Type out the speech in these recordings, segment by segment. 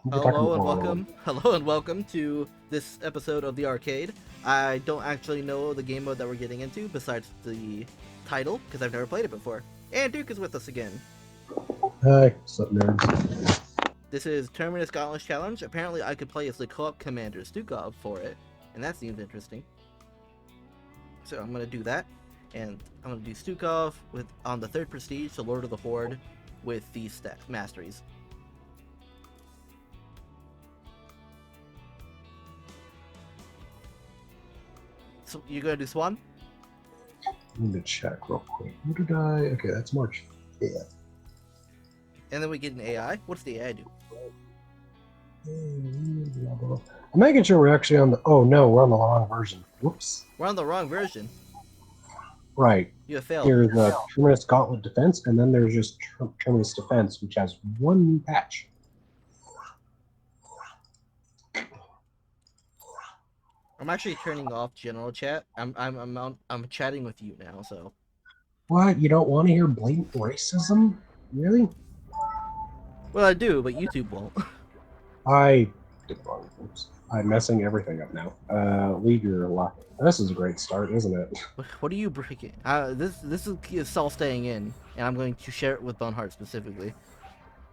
We can talk about Hello and welcome to this episode of the arcade. I don't actually know the game mode that we're getting into besides the title because I've never played it before. And Duke is with us again. Hi, what's up, nerds? This is Terminus Gauntlet Challenge. Apparently, I could play as the co-op commander Stukov for it, and that seems interesting. So I'm gonna do that, and I'm gonna do Stukov with on the third prestige, so Lord of the Horde, with these masteries. So you're gonna do Swan? Let me check real quick. What did I? Okay, that's March 5th. And then we get an AI. What's the AI do? I'm making sure we're actually on the. Oh no, we're on the wrong version. Whoops. We're on the wrong version. Right. You have failed. Here's a Terminus Gauntlet Defense, and then there's just Terminus Defense, which has one new patch. I'm actually turning off general chat. I'm chatting with you now. So. What? You don't want to hear blatant racism? Really? Well, I do, but YouTube won't. I did wrong. Oops. I'm messing everything up now. Leave your lock. This is a great start, isn't it? What are you breaking? This is Saul staying in, and I'm going to share it with Boneheart specifically.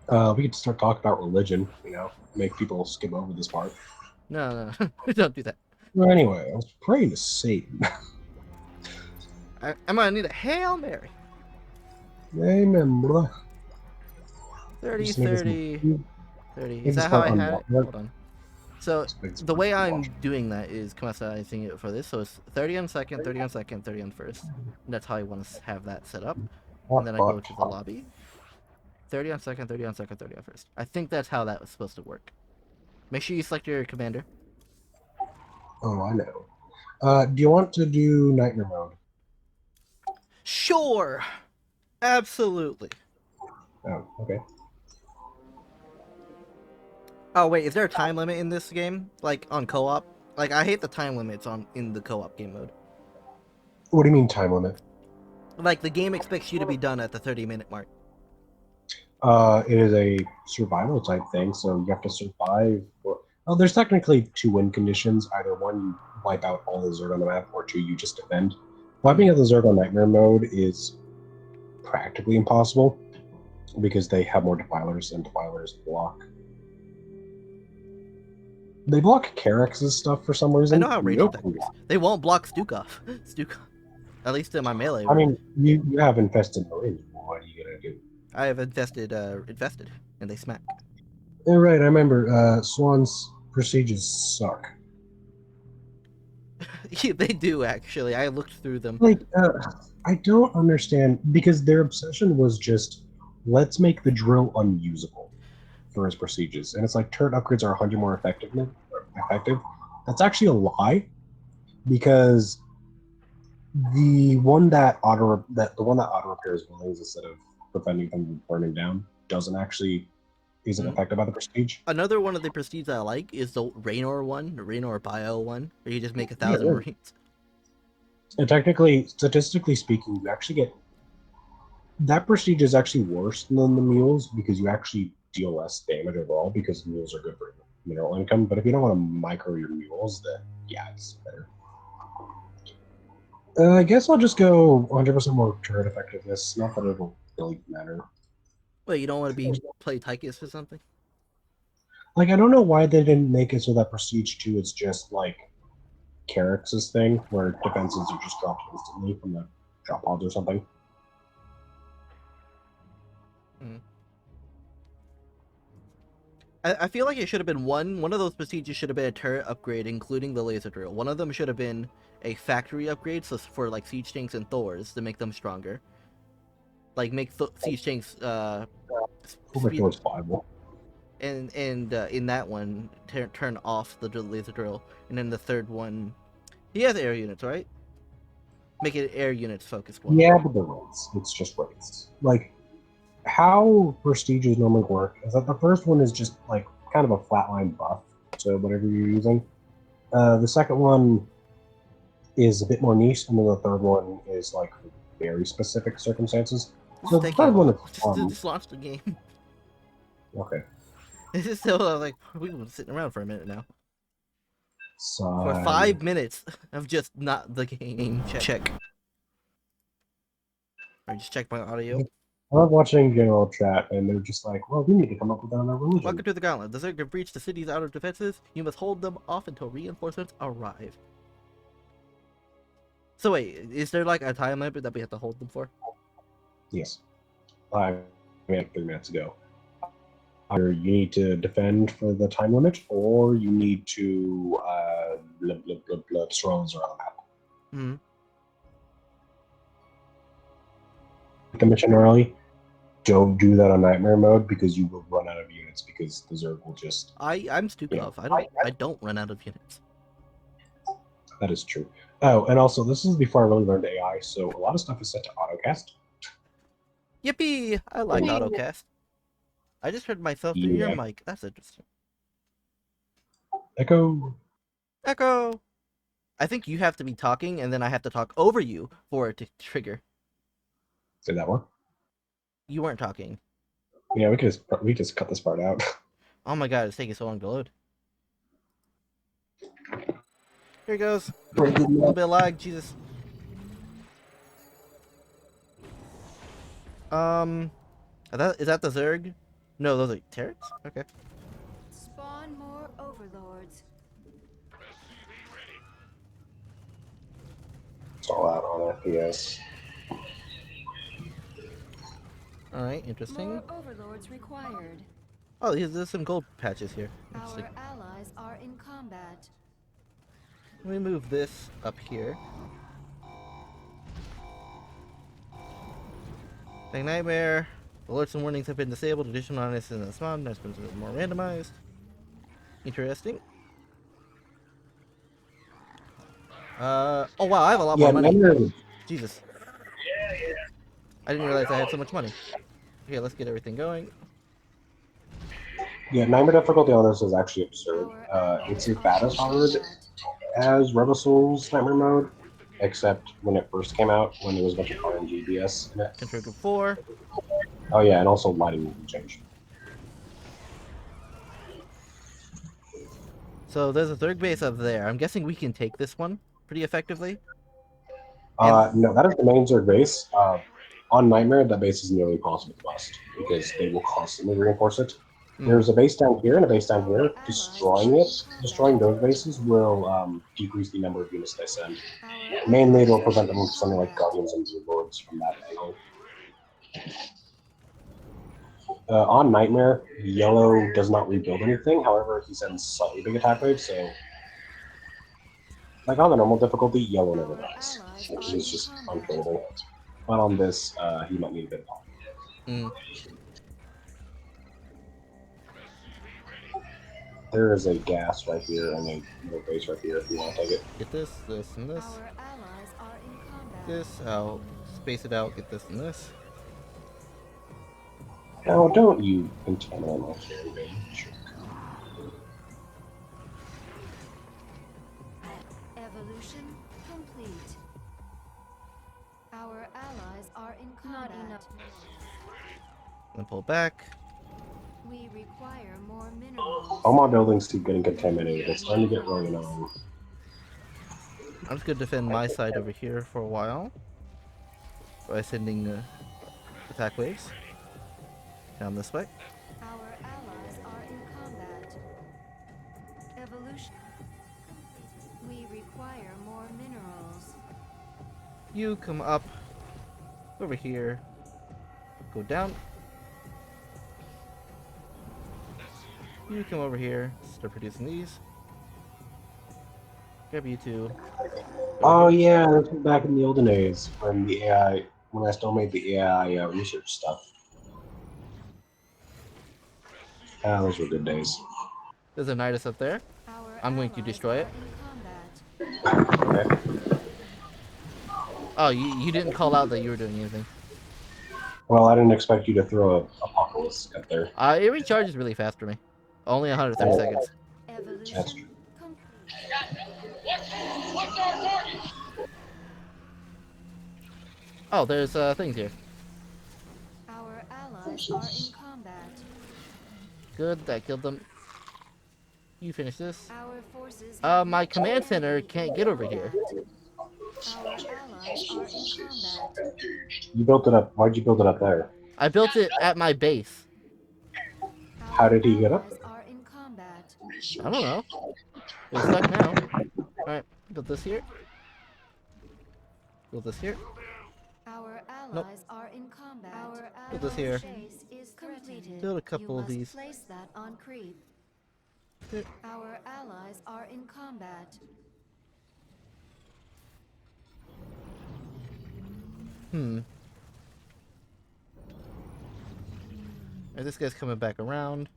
We could start talking about religion. Make people skim over this part. No, don't do that. Well, anyway, I was praying to Satan. I'm gonna need a Hail Mary. Amen, brother. 30. Is that how I had it? Hold on. So the way I'm doing that is customizing it for this. So it's 30 on second, 30 on second, 30 on first. And that's how I want to have that set up. And then I go to the lobby. 30 on second, 30 on second, 30 on first. I think that's how that was supposed to work. Make sure you select your commander. Oh, I know. Do you want to do Nightmare mode? Sure. Absolutely. Oh, okay. Oh wait, is there a time limit in this game? Like on co-op? Like I hate the time limits in the co-op game mode. What do you mean time limit? Like the game expects you to be done at the 30-minute mark. It is a survival type thing, so you have to survive. Well, there's technically two win conditions. Either one, you wipe out all the Zerg on the map, or two, you just defend. Wiping out the Zerg on Nightmare mode is practically impossible because they have more defilers, and defilers block. They block Carex's stuff for some reason. I know how ranged that works. They won't block Stukov. At least in my melee. I mean, you have infested Marines. What are you gonna do? I have infested, and they smack. Oh, right, I remember. Swan's procedures suck. Yeah, they do actually. I looked through them. I don't understand because their obsession was just let's make the drill unusable for his procedures, and it's like turret upgrades are 100 more effective. That's actually a lie because the one that auto repairs buildings instead of preventing them from burning down isn't affected by the prestige. Another one of the prestige I like is the Raynor one, the Raynor Bio one, where you just make 1,000 Marines. And technically, statistically speaking, you actually get that prestige is actually worse than the mules because you actually deal less damage overall because mules are good for mineral income. But if you don't want to micro your mules, then yeah, it's better. I guess I'll just go 100% more turret effectiveness. Not that it'll really matter. Wait, you don't want to play Tychus or something? Like, I don't know why they didn't make it so that Prestige 2 is just like Carex's thing, where defenses are just dropped instantly from the drop pods or something. I feel like it should have been one of those prestiges should have been a turret upgrade, including the laser drill. One of them should have been a factory upgrade, so for like siege tanks and Thors to make them stronger. Like make siege tanks and in that one turn off the laser drill, and then the third one, he has air units, right? Make it air units focused one. Yeah, but the raids. It's just raids. Like how prestiges normally work is that the first one is just like kind of a flatline buff to whatever you're using. The second one is a bit more niche, and then the third one is like very specific circumstances. So the third one is just launch the game. Okay. This is still like we've been sitting around for a minute now. For Sign. 5 minutes of just not the game check. I just check my audio. I love watching general chat, and they're just like, "Well, we need to come up with another religion." Welcome to the Gauntlet. The Zerg have breached the city's outer defenses. You must hold them off until reinforcements arrive. So wait, is there like a time limit that we have to hold them for? Yes. 3 minutes ago. Either you need to defend for the time limit, or you need to blah blah blah blah destroy around the map. Hmm. Like I mentioned earlier, don't do that on nightmare mode because you will run out of units because the Zerg will just. I'm stupid off. I don't run out of units. That is true. Oh, and also this is before I really learned AI, so a lot of stuff is set to autocast. Yippee! I like autocast. I just heard myself through your mic. That's interesting. Echo. Echo! I think you have to be talking, and then I have to talk over you for it to trigger. Did that work? You weren't talking. Yeah, we just cut this part out. Oh my god, it's taking so long to load. Here it goes. A little bit of lag, Jesus. Is that the Zerg? No, those are turrets? Okay. Spawn more overlords. It's all out on FPS. Alright, interesting. More overlords required. Oh, there's some gold patches here. Our allies are in combat. Let me move this up here. Big Nightmare. Alerts and warnings have been disabled. Additional honest in the spawn. That's been more randomized. Interesting. Oh wow, I have a lot more money. Jesus. I didn't realize I had so much money. Okay, let's get everything going. Yeah, nightmare difficulty on this is actually absurd. It's as bad as hard as Rebosul's nightmare mode, except when it first came out, when there was a bunch of RNG BS in it. Control group 4. Oh yeah, and also lighting will change. So there's a third base up there. I'm guessing we can take this one pretty effectively. No, that is the main Zerg base. On Nightmare, that base is nearly impossible to bust because they will constantly reinforce it. There's a base down here and a base down here. Destroying those bases will decrease the number of units they send. Mainly, it will prevent them from sending like Guardians and Lords from that angle. On Nightmare, Yellow does not rebuild anything. However, he sends slightly big attack waves, so like on the normal difficulty, Yellow never dies, which is just unkillable. But on this, he might need a bit of help. There is a gas right here and a little base right here if you want to take it. Get this, this, and this. This, I'll space it out, get this and this. Now, don't you contaminate my carry range. Evolution complete. Our allies are in combat. Then pull back. We require more minerals. All my buildings keep getting contaminated. It's starting to get really annoying. I'm just gonna defend my side over here for a while by sending attack waves down this way. Our allies are in combat. Evolution. We require more minerals. You come up over here, go down. You come over here, start producing these. Grab you two. Oh yeah, this was back in the olden days when the AI, when I still made the AI research stuff. Ah, those were good days. There's a Nidus up there. I'm going to destroy it. Okay. Oh, you didn't call out that you were doing anything. Well, I didn't expect you to throw an apocalypse up there. It recharges really fast for me. Only 130 seconds. That's true. Oh, there's things here. Our allies are in combat. Good, that killed them. You finish this. Our forces My command center can't get over here. Our allies are in combat. You built it up. Why'd you build it up there? I built it at my base. How did he get up there? Are in combat. I don't know. It's stuck now. Alright, build this here. Build this here. Our allies Nope. are in combat. Our Build this here. base is completed. Build a couple you of these. Place that on creep. Here. Our allies are in combat. This guy's coming back around.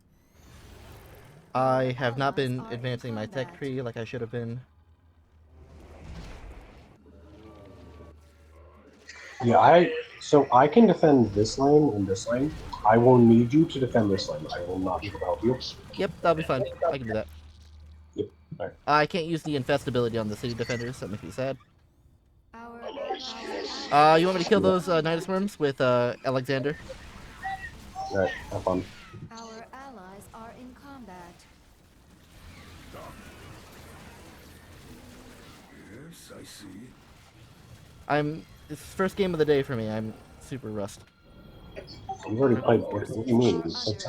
I have not been advancing my tech tree like I should have been. Yeah, so I can defend this lane and this lane. I will need you to defend this lane. I will not be able to help you. Yep, that'll be fine. I can do that. Yep. Alright. I can't use the infestability on the city defenders. That makes me sad. Our allies You want me to kill those Nidus worms with Alexander? Alright, have fun. Our allies are in combat. Yes, I see. It's the first game of the day for me. I'm super rust. You've already played. What do you mean? You played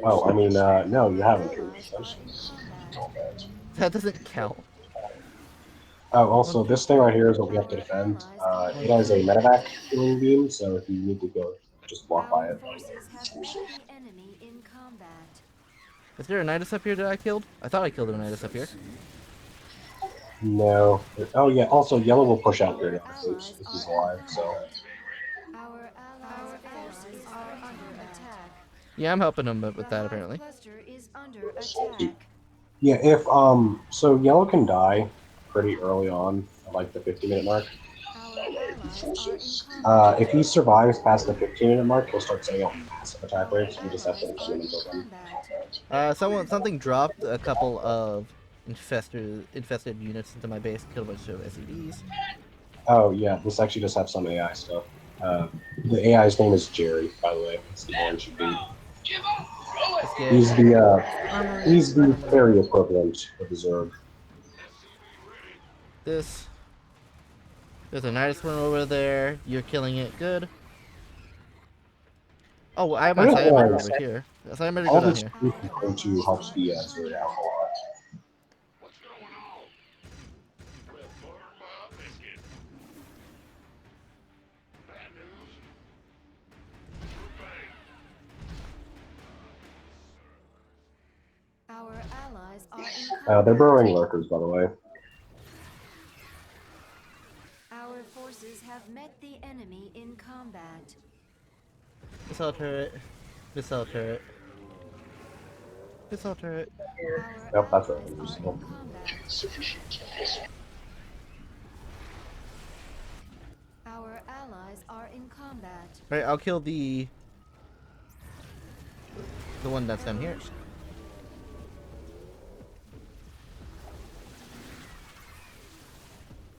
Oh, I mean, no, you haven't. That doesn't count. Oh, also, this thing right here is what we have to defend. It has a medevac healing beam, so if you need to go, just walk by it. Is there a Nidus up here that I killed? I thought I killed a Nidus up here. No. Oh, yeah, also, yellow will push out here now, so this is alive, so. Our forces are under attack. Yeah, I'm helping him with that apparently. Cluster is under attack. Yeah, so yellow can die pretty early on, at like the 50-minute mark. Our allies are in combat. If he survives past the 15-minute mark, he'll start setting up massive attack rates. We just have to defend him until then. Something dropped a couple of infested units into my base, killed a bunch of SEDs. Oh, yeah, this actually does have some AI stuff. The AI's name is Jerry, by the way. It's the orange dude. He's the fairy equivalent of the Zerg. There's a Nidus one over there. You're killing it. Good. Oh, I have my Cyber over here. So I'm ready to All go down this here. is going to help the Zerg out a lot. Our allies are in combat. They're burrowing lurkers, by the way. Our forces have met the enemy in combat. Missile turret. Missile turret. Missile turret. Yep, that's right. Our allies are in combat. Our allies are in combat. Right, I'll kill the one that's down here.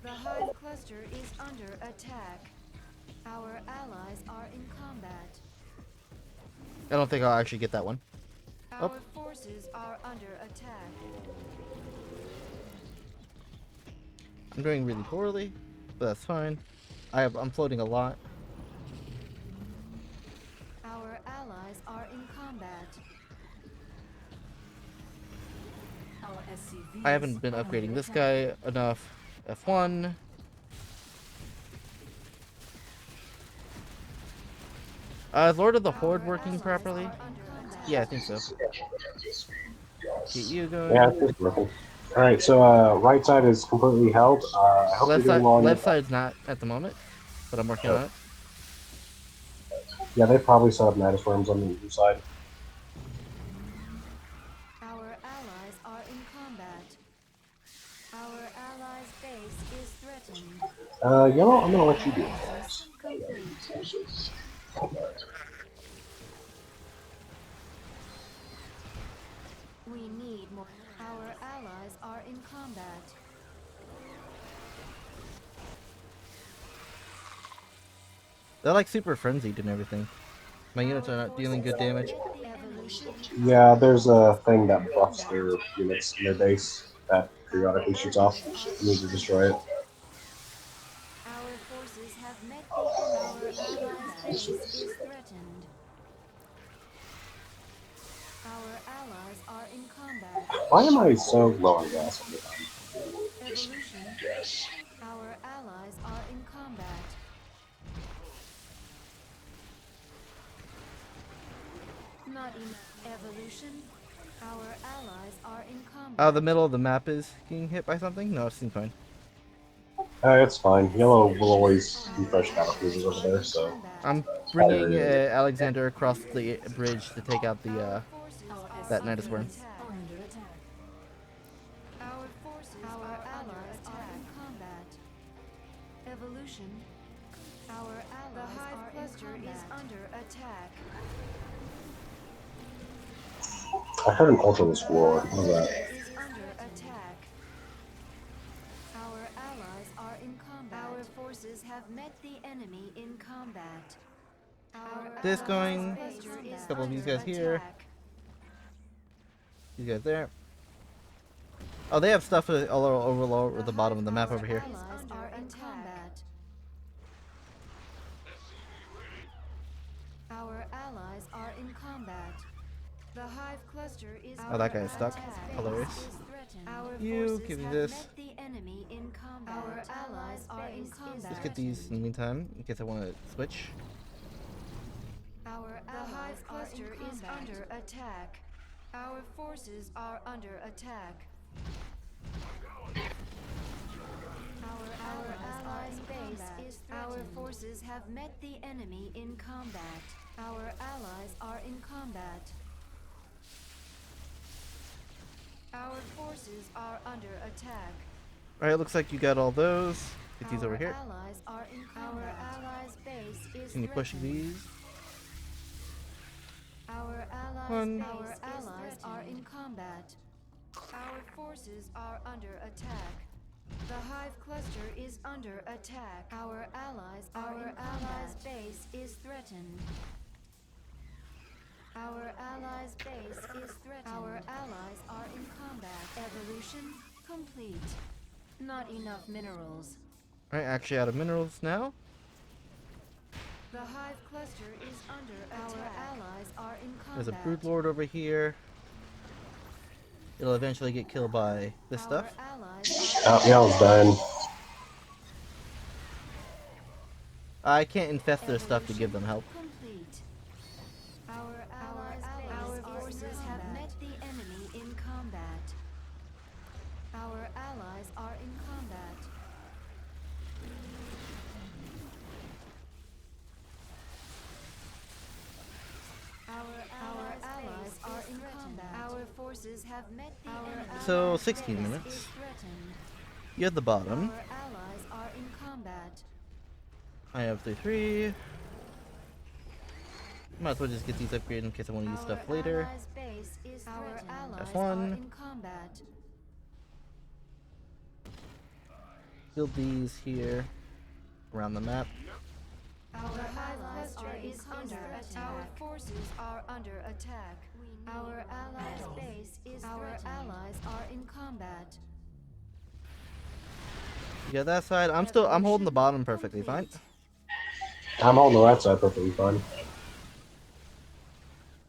The Hive cluster is under attack. Our allies are in combat. I don't think I'll actually get that one. Our forces are under attack. I'm doing really poorly, but that's fine. I'm floating a lot. Our allies are in combat. I haven't been upgrading this guy enough. F1. Is Lord of the Horde working properly? Yeah, I think so. Get you going. Yeah, it's working. Alright, so right side is completely held. I hope you're doing well on Left side's not at the moment, but I'm working on it. Yeah, they probably set up Nidus worms on the other side. Our allies are in combat. Our allies' base is threatened. Yellow, I'm gonna let you do it. Complete. We need more. Our allies are in combat. They're like super frenzied and everything. My units are not dealing good damage. Yeah, there's a thing that buffs their units in their base that periodically shoots off. You need to destroy it. Our forces have met the enemy. Our allies' base is threatened. Our allies are in combat. Why am I so low on gas all the time? Evolution. Our allies are in combat. Not enough. Evolution. Our allies are in combat. Oh, the middle of the map is getting hit by something? No, it seems fine. It's fine. Yellow will always refresh battle cruisers over there, so. I'm bringing Alexander across the bridge to take out the that Nidus worm. Our forces, our allies are in combat. Evolution. Our allies the hive cluster is under attack. I heard an Ultralisk roar. What was that? Is under attack. Our allies are in combat. Our forces have met the enemy in combat. This going. A couple of these guys here. These guys there. Oh, they have stuff all over the bottom of the map over here. Allies are in combat. Our allies are in combat. The hive cluster is Oh, that guy is stuck. Hilarious. You give me this. The enemy in combat. Our allies are in combat. Let's get these in the meantime, in case I want to switch. Our hive cluster is under attack. Our forces are under attack. Our allies' base is threatened. Our forces have met the enemy in combat. Our allies are in combat. Our forces are under attack. Alright, looks like you got all those. Get these over here. Allies are in combat. Our allies' base is Can you push these? Our allies are in combat. Our forces are under attack. The hive cluster is under attack. Our allies' base is threatened. Our allies' base is threatened. Our allies are in combat. Evolution complete. Not enough minerals. Alright, actually out of minerals now. The hive cluster is under attack. Our allies are in combat. There's a broodlord over here. It'll eventually get killed by this stuff. Oh, Yellow's dying. I can't infest their stuff to give them help. Complete. Our forces have met the enemy in combat. Our allies are in combat. Our allies are in combat. Our forces have met the enemy. So 16 minutes. You're at the bottom. Our allies are in combat. I have 3-3. Might as well just get these upgraded in case I want to use stuff later. F1. Build these here around the map. Our hive cluster is under attack. Our forces are under attack. Our allies' base is our allies are in combat. You got that side. I'm holding the bottom perfectly fine. I'm holding the right side perfectly fine.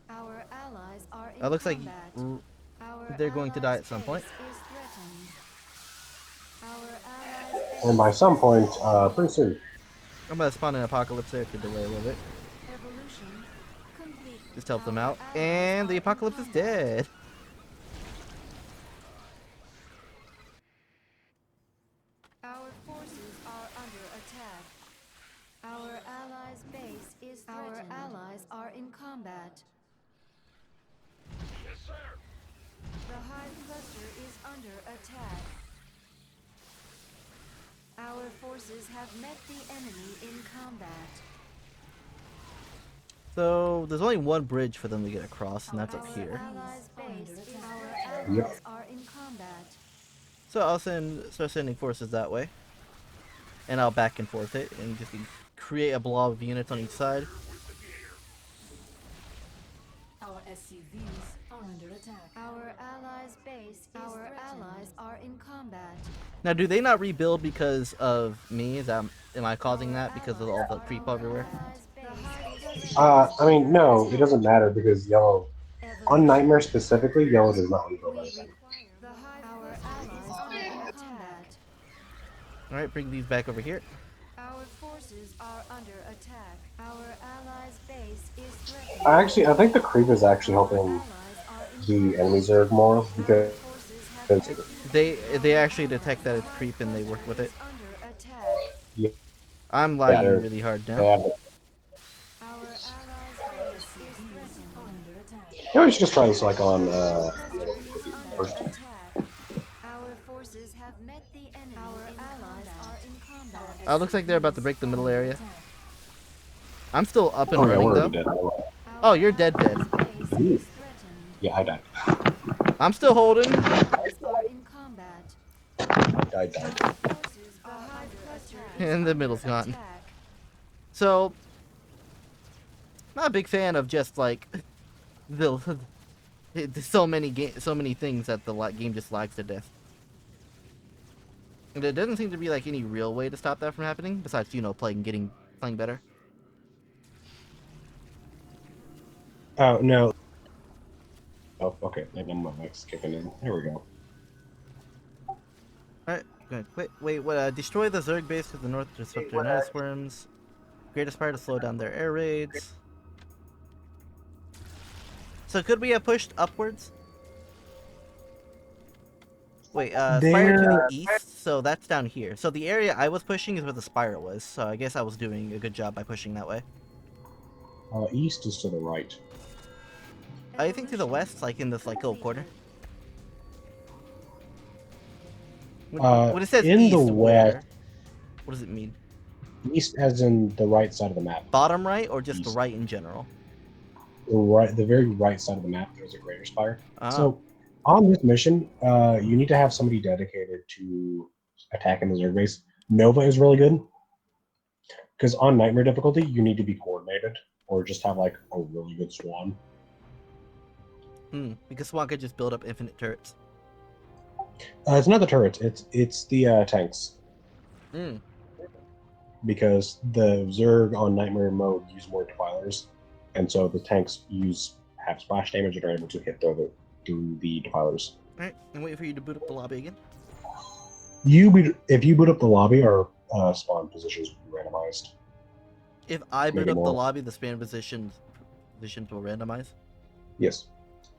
Our allies are in It looks like combat. they're going to die at some point. And by some point, pretty soon. I'm gonna spawn an apocalypse there to delay a little bit. Just help them out. And the apocalypse is dead. Our forces are under attack. Our allies' base is threatened. Our allies are in combat. Yes, sir. The hive cluster is under attack. Our forces have met the enemy in combat. So there's only one bridge for them to get across, and that's up here. Our allies are in combat. So I'll start sending forces that way, and I'll back and forth it, and just create a blob of units on each side. Our SCVs are under attack. Our allies' base. Our allies are in combat. Now, do they not rebuild because of me? Am I causing that because of all the creep everywhere? I mean, no, it doesn't matter because yellow, on Nightmare specifically, yellow does not rebuild anything. Our allies are in combat. All right, bring these back over here. Our forces are under attack. Our allies' base is threatened. I think the creep is actually helping the enemy Zerg more because they actually detect that it's creep and they work with it. yeah, I'm lagging really hard now. yeah. You know, we should just try this like on first. Our forces have met the enemy. Our allies are in combat. Looks like they're about to break the middle area. I'm still up and Oh yeah, running we're though. already dead. Oh, you're dead. Yeah, I died. I'm still holding. Died. And the middle's gone. So, not a big fan of just like so many things that the game just lags to death. And there doesn't seem to be like any real way to stop that from happening besides playing better. Oh no. Oh, okay. Maybe my mic's kicking in. Here we go. Alright, good. Wait, what? Destroy the Zerg base to the north to disrupt their night swarms. Greatest fire to slow down their air raids. So could we have pushed upwards? Wait, Spire to the east, so that's down here. So the area I was pushing is where the Spire was, so I guess I was doing a good job by pushing that way. East is to the right. I think to the west, like in this little corner. When it says in east, the west, what does it mean? East as in the right side of the map. Bottom right, or just East. the right in general? The very right side of the map, there's a greater spire. Ah. So, on this mission, you need to have somebody dedicated to attacking the Zerg base. Nova is really good. Because on Nightmare difficulty, you need to be coordinated, or just have like a really good Swan. Because Swan could just build up infinite turrets. It's not the turrets, it's the tanks. Because the Zerg on Nightmare mode use more defilers, and so the tanks have splash damage and are able to hit through the defilers. Alright, and wait for you to boot up the lobby again. If you boot up the lobby, our spawn positions will be randomized. If I boot up the lobby, the spawn positions will randomize? Yes.